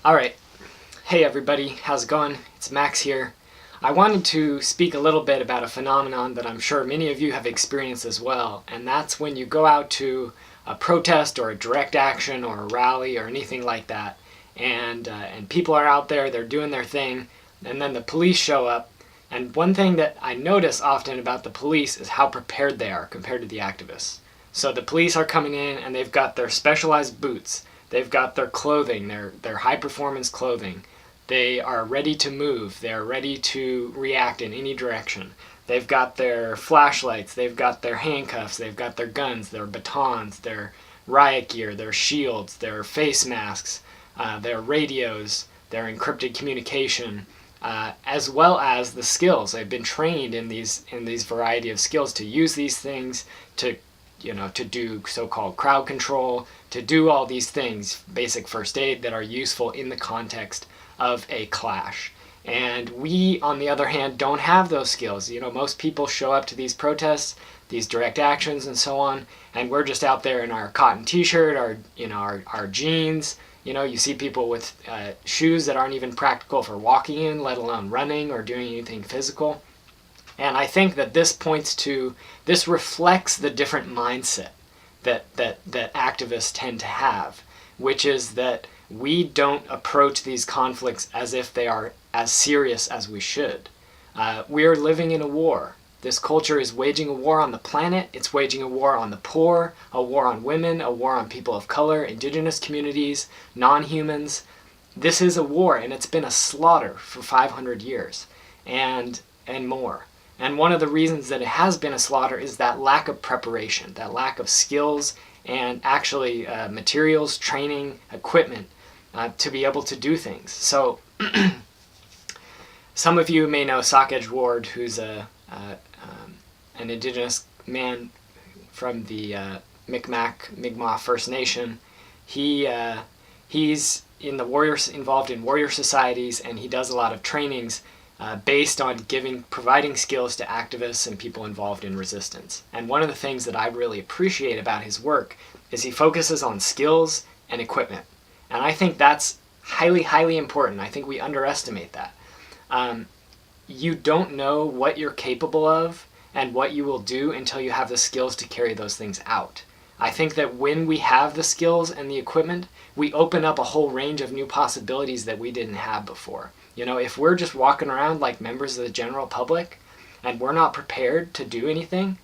Alright, hey everybody, how's it going? It's Max here. I wanted to speak a little bit about a phenomenon that I'm sure many of you have experienced as well, and that's when you go out to a protest or a direct action or a rally or anything like that, and people are out there, they're doing their thing, and then the police show up, and one thing that I notice often about the police is how prepared they are compared to the activists. So the police are coming in and they've got their specialized boots. They've got their clothing, their high-performance clothing. They are ready to move. They're ready to react in any direction. They've got their flashlights. They've got their handcuffs. They've got their guns, their batons, their riot gear, their shields, their face masks, their radios, their encrypted communication, as well as the skills. They've been trained in these variety of skills to use these things to do so-called crowd control, to do all these things, basic first aid, that are useful in the context of a clash. And we, on the other hand, don't have those skills. Most people show up to these protests, these direct actions and so on, and we're just out there in our cotton t-shirt, our jeans. You see people with shoes that aren't even practical for walking in, let alone running or doing anything physical. And I think that this reflects the different mindset that activists tend to have, which is that we don't approach these conflicts as if they are as serious as we should. We are living in a war. This culture is waging a war on the planet. It's waging a war on the poor, a war on women, a war on people of color, indigenous communities, non-humans. This is a war, and it's been a slaughter for 500 years and more. And one of the reasons that it has been a slaughter is that lack of preparation, that lack of skills and actually materials, training, equipment to be able to do things. So some of you may know Sockedge Ward, who's an indigenous man from the Mi'kmaq First Nation. He's involved in warrior societies, and he does a lot of trainings based on providing skills to activists and people involved in resistance. And one of the things that I really appreciate about his work is he focuses on skills and equipment. And I think that's highly, highly important. I think we underestimate that. You don't know what you're capable of and what you will do until you have the skills to carry those things out. I think that when we have the skills and the equipment, we open up a whole range of new possibilities that we didn't have before. If we're just walking around like members of the general public and we're not prepared to do anything,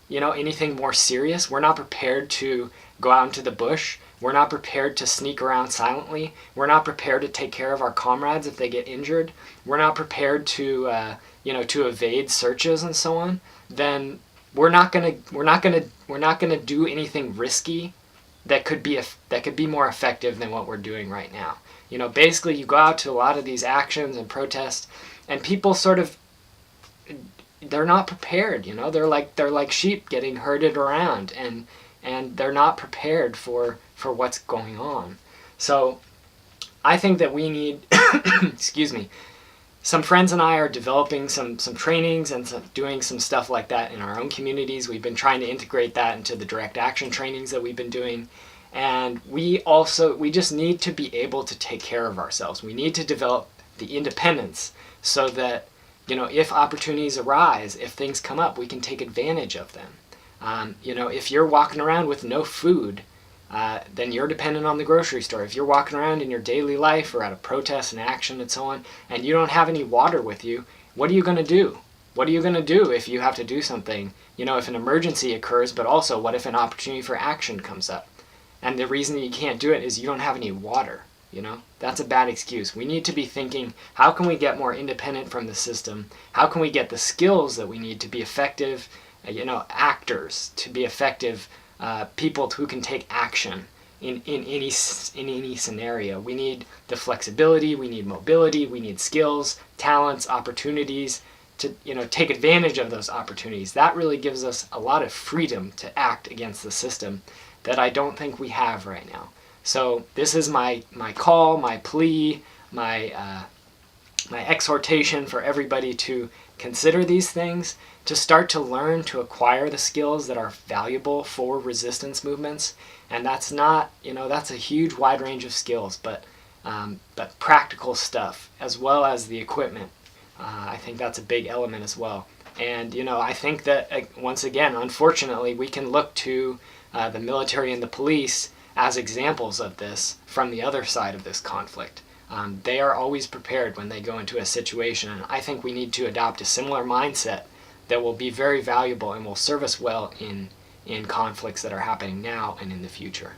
anything more serious, we're not prepared to go out into the bush, we're not prepared to sneak around silently, we're not prepared to take care of our comrades if they get injured, we're not prepared to evade searches and so on, then we're not gonna do anything risky that could be more effective than what we're doing right now. Basically you go out to a lot of these actions and protests, and people they're not prepared. They're like sheep getting herded around, and they're not prepared for what's going on. So I think that we need excuse me. Some friends and I are developing some trainings and doing some stuff like that in our own communities. We've been trying to integrate that into the direct action trainings that we've been doing. And we just need to be able to take care of ourselves. We need to develop the independence so that, if opportunities arise, if things come up, we can take advantage of them. If you're walking around with no food, then you're dependent on the grocery store. If you're walking around in your daily life or at a protest and action and so on, and you don't have any water with you, what are you going to do? What are you going to do if you have to do something? If an emergency occurs, but also what if an opportunity for action comes up? And the reason that you can't do it is you don't have any water. That's a bad excuse. We need to be thinking, how can we get more independent from the system? How can we get the skills that we need to be effective, actors, to be effective people who can take action in any scenario? We need the flexibility, we need mobility, we need skills, talents, opportunities to take advantage of those opportunities. That really gives us a lot of freedom to act against the system that I don't think we have right now. So this is my call, my plea, my exhortation for everybody to consider these things, to start to learn to acquire the skills that are valuable for resistance movements. And that's not, that's a huge wide range of skills, but but practical stuff as well as the equipment. I think that's a big element as well. And I think that once again, unfortunately, we can look to the military and the police as examples of this from the other side of this conflict. They are always prepared when they go into a situation, and I think we need to adopt a similar mindset that will be very valuable and will serve us well in conflicts that are happening now and in the future.